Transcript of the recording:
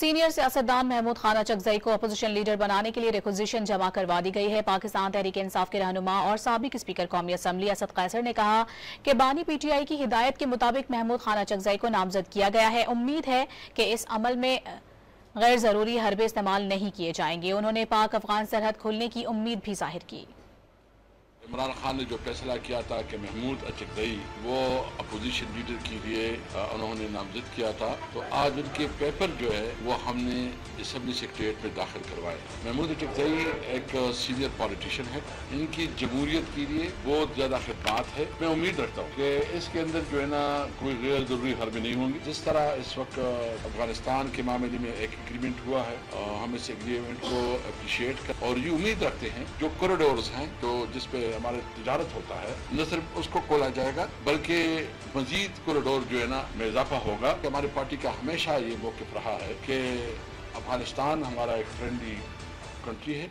Senior सियासतदान महमूद खान अचकजई को opposition leader बनाने के लिए रिक्विजिशन जमा करवा दी गई है। पाकिस्तान तहरीक इंसाफ के रहनुमा और साबिक स्पीकर कौमी असम्बली असद कैसर ने कहा कि बानी पीटीआई की हिदायत के मुताबिक महमूद खान अचकजई को नामजद किया गया है। उम्मीद है कि इस अमल में गैर जरूरी हरबे इस्तेमाल नहीं किए जाएंगे। उन्होंने पाक अफगान सरहद खुलने की उम्मीद भी जाहिर की। इमरान खान ने जो फैसला किया था कि महमूद अचकजई वो अपोजिशन लीडर के लिए उन्होंने नामजद किया था, तो आज उनके पेपर जो है वो हमने असम्बली सेक्रेटरीट में दाखिल करवाए। महमूद अचकजई एक सीनियर पॉलिटिशियन है, इनकी जमहूरियत के लिए बहुत ज़्यादा खिदमत है। मैं उम्मीद रखता हूँ कि इसके अंदर जो है ना कोई गैर ज़रूरी हरबे नहीं होंगी। जिस तरह इस वक्त अफगानिस्तान के मामले में एक एग्रीमेंट हुआ है, हम इस एग्रीमेंट को अप्रिशिएट कर और ये उम्मीद रखते हैं जो कॉरिडोर्स हैं तो जिस पे हमारे तिजारत होता है न सिर्फ उसको खोला जाएगा बल्कि मजीद कॉरिडोर जो है ना में इजाफा होगा। हमारी पार्टी का हमेशा ये मौक़िफ़ रहा है कि अफगानिस्तान हमारा एक फ्रेंडली कंट्री है।